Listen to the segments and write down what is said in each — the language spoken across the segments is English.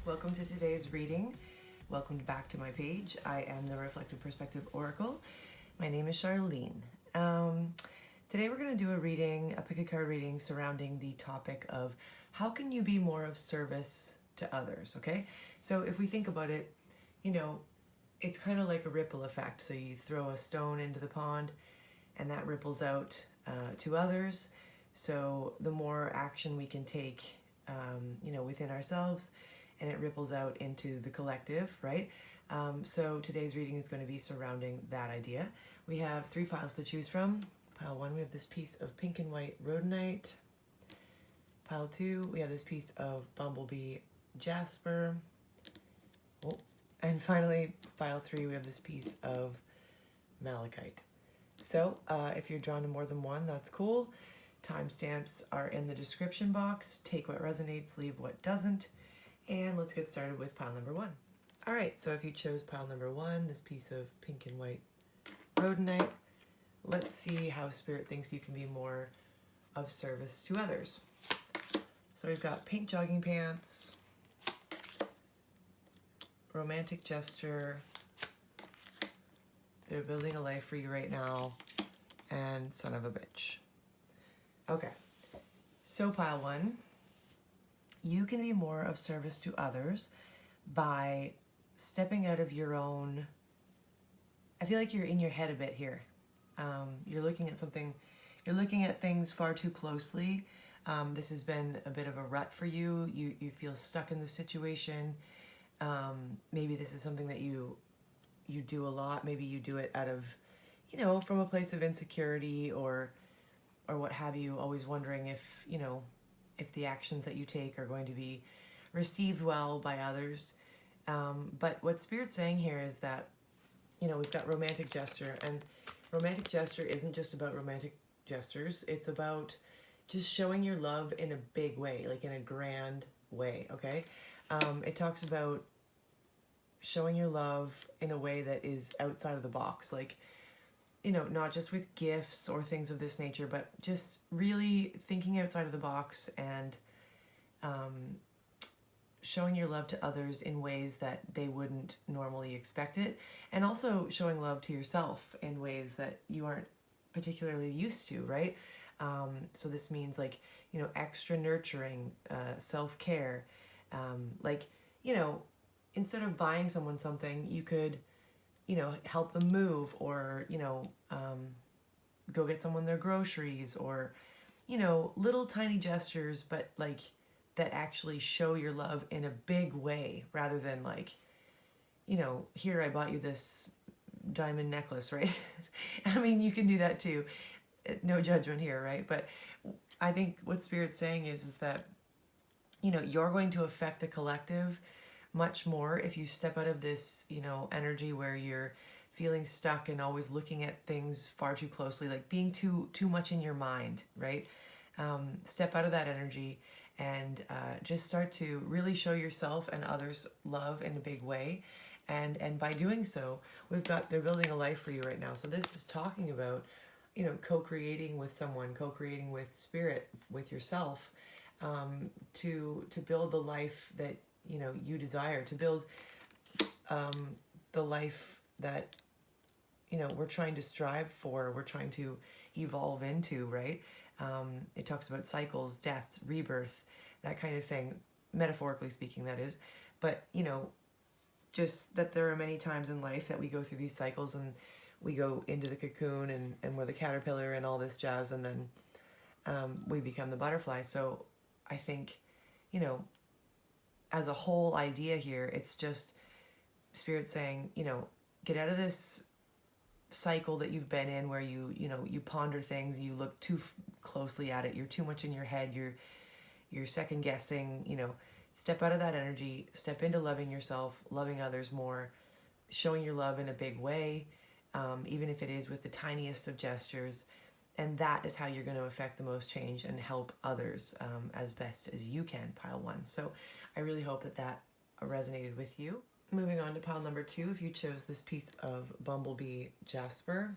welcome to today's reading. Welcome back to my page. I am the Reflective Perspective Oracle. My name is Charlene. Today we're going to do a pick a card reading surrounding the topic of how can you be more of service to others, okay? So if we think about it, it's kind of like a ripple effect. So you throw a stone into the pond and that ripples out to others. So the more action we can take, within ourselves, and it ripples out into the collective, right? So today's reading is going to be surrounding that idea. We have 3 piles to choose from. Pile 1, we have this piece of pink and white Rhodonite. Pile 2, we have this piece of Bumblebee Jasper. Oh, and finally, pile 3, we have this piece of Malachite. So if you're drawn to more than one, that's cool. Timestamps are in the description box. Take what resonates, leave what doesn't. And let's get started with pile number 1. All right, so if you chose pile number 1, this piece of pink and white Rhodonite, let's see how Spirit thinks you can be more of service to others. So we've got pink jogging pants, romantic gesture, they're building a life for you right now, and son of a bitch. Okay, so pile 1, you can be more of service to others by stepping out of your own, I feel like you're in your head a bit here. You're looking at something, you're looking at things far too closely. This has been a bit of a rut for you. You feel stuck in the situation. Maybe this is something that you do a lot. Maybe you do it out of, from a place of insecurity or what have you, always wondering if the actions that you take are going to be received well by others. But what Spirit's saying here is that, we've got romantic gesture, and romantic gesture isn't just about romantic gestures. It's about just showing your love in a big way, like in a grand way, okay? It talks about showing your love in a way that is outside of the box, like, not just with gifts or things of this nature, but just really thinking outside of the box and showing your love to others in ways that they wouldn't normally expect it, and also showing love to yourself in ways that you aren't particularly used to, right? So this means like, extra nurturing, self-care, instead of buying someone something, you could help them move, or, go get someone their groceries, or, little tiny gestures, but like that actually show your love in a big way, rather than like, here, I bought you this diamond necklace, right? I mean, you can do that too. No judgment here, right? But I think what Spirit's saying is that, you're going to affect the collective much more if you step out of this, energy where you're feeling stuck and always looking at things far too closely, like being too much in your mind, right? Step out of that energy and just start to really show yourself and others love in a big way. And by doing so, they're building a life for you right now. So this is talking about, co-creating with someone, co-creating with Spirit, with yourself, to build the life that you desire, to build the life that we're trying to strive for, we're trying to evolve into, right? It talks about cycles, death, rebirth, that kind of thing, metaphorically speaking, that is. But just that there are many times in life that we go through these cycles and we go into the cocoon and we're the caterpillar and all this jazz, and then we become the butterfly. So I think, as a whole idea here, it's just Spirit saying, get out of this cycle that you've been in where you ponder things, you look too closely at it, you're too much in your head, you're second guessing, step out of that energy, step into loving yourself, loving others more, showing your love in a big way, even if it is with the tiniest of gestures. And that is how you're going to affect the most change and help others as best as you can, pile 1. So I really hope that resonated with you. Moving on to pile number 2, if you chose this piece of Bumblebee Jasper,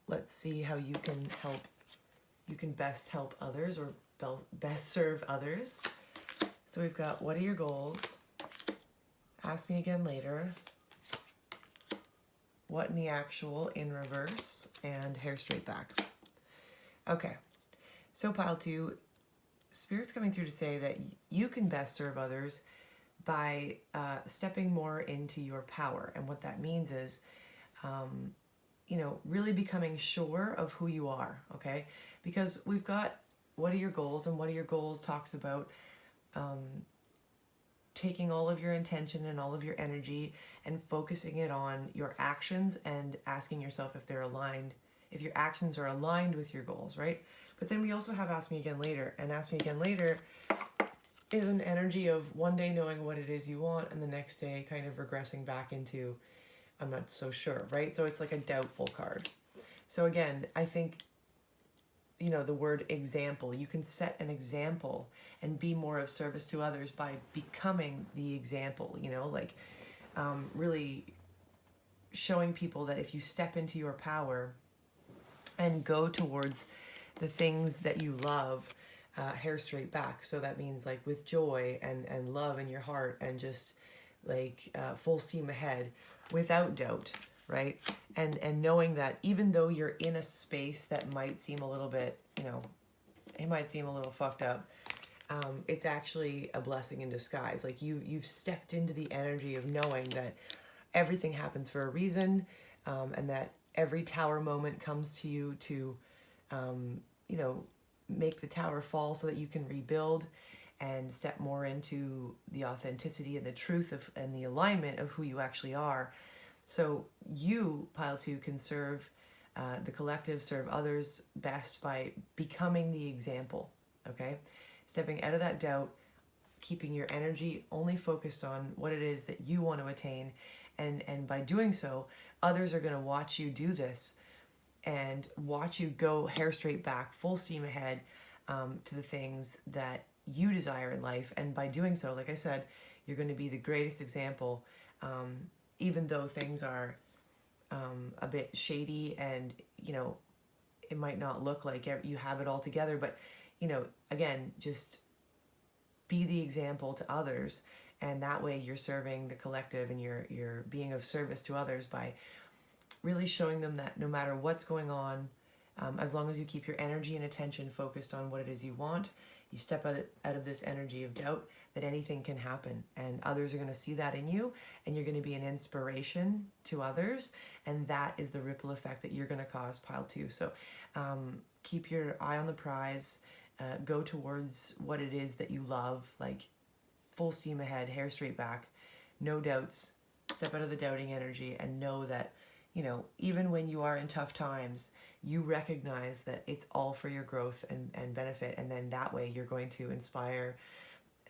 let's see how you can best help others, or best serve others. So we've got, what are your goals? Ask me again later. What in the actual in reverse, and hair straight back. Okay, so pile 2, Spirit's coming through to say that you can best serve others by stepping more into your power. And what that means is, you know, really becoming sure of who you are, okay? Because we've got, what are your goals? And what are your goals talks about taking all of your intention and all of your energy and focusing it on your actions and asking yourself if they're aligned, if your actions are aligned with your goals, right? But then we also have Ask Me Again Later, and Ask Me Again Later is an energy of one day knowing what it is you want and the next day kind of regressing back into, I'm not so sure, right? So it's like a doubtful card. So again, I think, you know, the word example, you can set an example and be more of service to others by becoming the example, you know, like really showing people that if you step into your power and go towards the things that you love, hair straight back. So that means like with joy and love in your heart and just like full steam ahead without doubt, right? And knowing that even though you're in a space that might seem a little bit, you know, it might seem a little fucked up, it's actually a blessing in disguise. Like you've stepped into the energy of knowing that everything happens for a reason, and that every tower moment comes to you to, you know, make the tower fall so that you can rebuild and step more into the authenticity and the truth of and the alignment of who you actually are. So you, pile 2, can serve the collective, serve others best by becoming the example, okay? Stepping out of that doubt, keeping your energy only focused on what it is that you want to attain. And by doing so, others are going to watch you do this and watch you go hair straight back, full steam ahead to the things that you desire in life. And by doing so, like I said, you're going to be the greatest example, even though things are a bit shady and, you know, it might not look like you have it all together. But, you know, again, just be the example to others. And that way you're serving the collective and you're being of service to others by really showing them that no matter what's going on, as long as you keep your energy and attention focused on what it is you want, you step out of this energy of doubt, that anything can happen. And others are going to see that in you, and you're going to be an inspiration to others. And that is the ripple effect that you're going to cause, pile 2. So keep your eye on the prize, go towards what it is that you love, like full steam ahead, hair straight back, no doubts, step out of the doubting energy, and know that, you know, even when you are in tough times, you recognize that it's all for your growth and benefit. And then that way you're going to inspire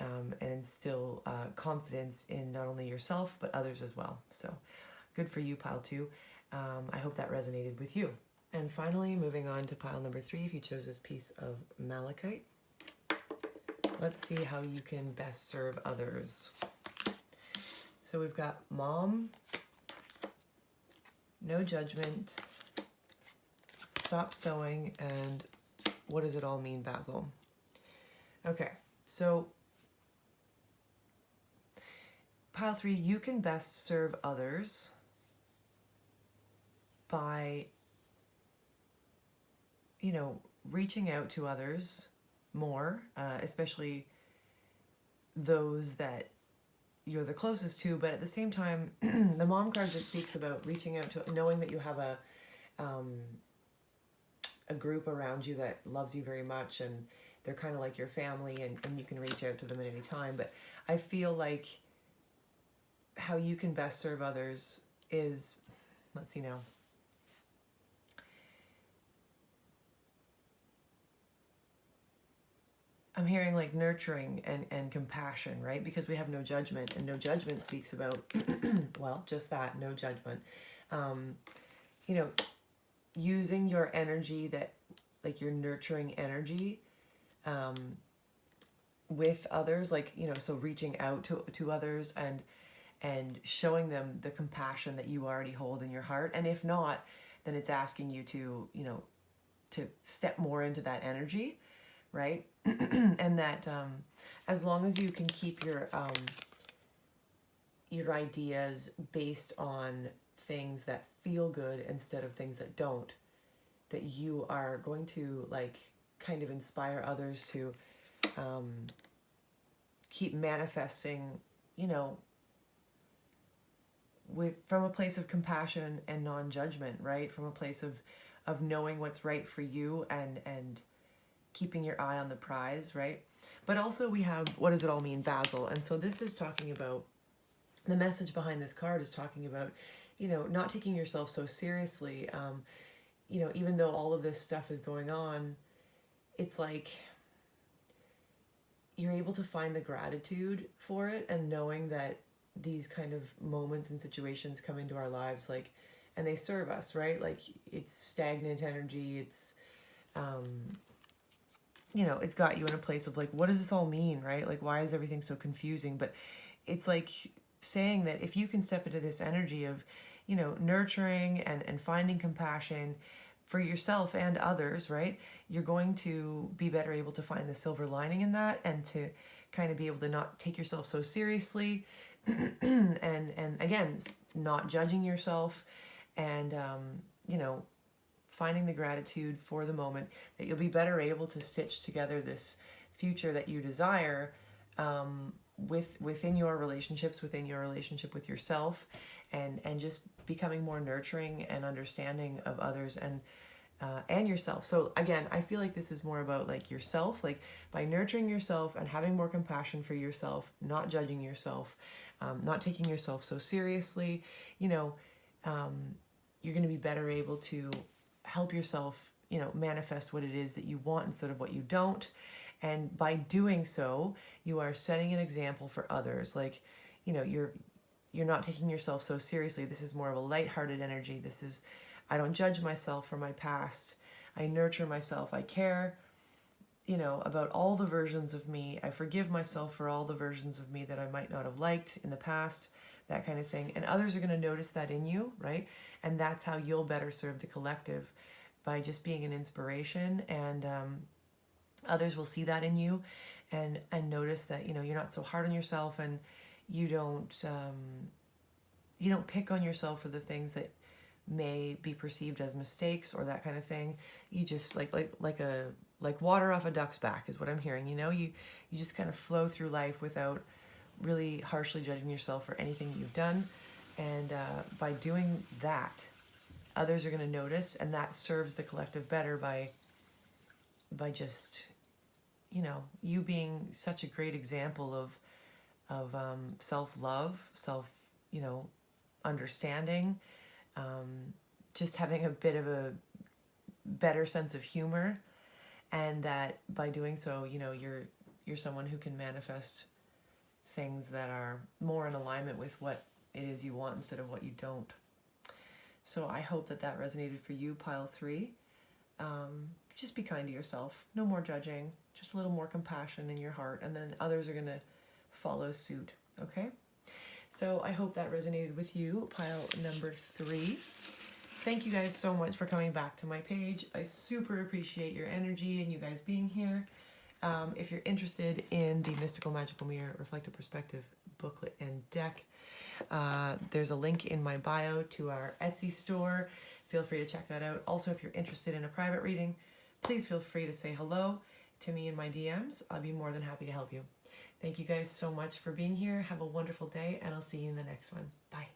and instill confidence in not only yourself, but others as well. So good for you, pile 2. I hope that resonated with you. And finally, moving on to pile number 3, if you chose this piece of Malachite. Let's see how you can best serve others. So we've got Mom, No Judgment, Stop Sewing, and What Does It All Mean, Basil? Okay, so pile 3, you can best serve others by, you know, reaching out to others more, especially those that you're the closest to. But at the same time, the Mom card just speaks about reaching out to, knowing that you have a group around you that loves you very much, and they're kind of like your family, and you can reach out to them at any time. But I feel like how you can best serve others is, let's see now, I'm hearing like nurturing and compassion, right? Because we have no judgment, and no judgment speaks about, well, just that, no judgment. You know, using your energy, that like your nurturing energy with others, like, you know, so reaching out to others and showing them the compassion that you already hold in your heart. And if not, then it's asking you to, you know, to step more into that energy, right? And that as long as you can keep your ideas based on things that feel good instead of things that don't, that you are going to like kind of inspire others to keep manifesting, you know, from a place of compassion and non-judgment, right? From a place of knowing what's right for you and keeping your eye on the prize, right? But also we have, what does it all mean, Basil? And so this is talking about, the message behind this card is talking about, you know, not taking yourself so seriously. You know, even though all of this stuff is going on, it's like you're able to find the gratitude for it, and knowing that these kind of moments and situations come into our lives, like, and they serve us, right? Like, it's stagnant energy. It's, you know, it's got you in a place of like, what does this all mean, right? Like, why is everything so confusing? But it's like saying that if you can step into this energy of, you know, nurturing and finding compassion for yourself and others, right? You're going to be better able to find the silver lining in that, and to kind of be able to not take yourself so seriously, and again, not judging yourself, and you know, finding the gratitude for the moment, that you'll be better able to stitch together this future that you desire, within your relationships, within your relationship with yourself, and just becoming more nurturing and understanding of others and yourself. So again, I feel like this is more about like yourself, like by nurturing yourself and having more compassion for yourself, not judging yourself, not taking yourself so seriously, you know, you're going to be better able to help yourself, you know, manifest what it is that you want instead of what you don't. And by doing so, you are setting an example for others. Like, you know, you're not taking yourself so seriously. This is more of a lighthearted energy. This is, I don't judge myself for my past. I nurture myself. I care, you know, about all the versions of me. I forgive myself for all the versions of me that I might not have liked in the past, that kind of thing. And others are going to notice that in you, right? And that's how you'll better serve the collective, by just being an inspiration. And others will see that in you, and notice that, you know, you're not so hard on yourself, and you don't pick on yourself for the things that may be perceived as mistakes or that kind of thing. You just like water off a duck's back is what I'm hearing. You know, you just kind of flow through life without really harshly judging yourself for anything you've done. And by doing that, others are going to notice, and that serves the collective better by just, you know, you being such a great example of self-love, you know, understanding, just having a bit of a better sense of humor, and that by doing so, you know, you're someone who can manifest things that are more in alignment with what it is you want instead of what you don't. So I hope that that resonated for you, pile 3. Just be kind to yourself. No more judging. Just a little more compassion in your heart, and then others are going to follow suit. Okay? So I hope that resonated with you, pile number 3. Thank you guys so much for coming back to my page. I super appreciate your energy and you guys being here. If you're interested in the Mystical Magical Mirror Reflective Perspective booklet and deck, there's a link in my bio to our Etsy store. Feel free to check that out. Also, if you're interested in a private reading, please feel free to say hello to me in my DMs. I'll be more than happy to help you. Thank you guys so much for being here. Have a wonderful day, and I'll see you in the next one. Bye.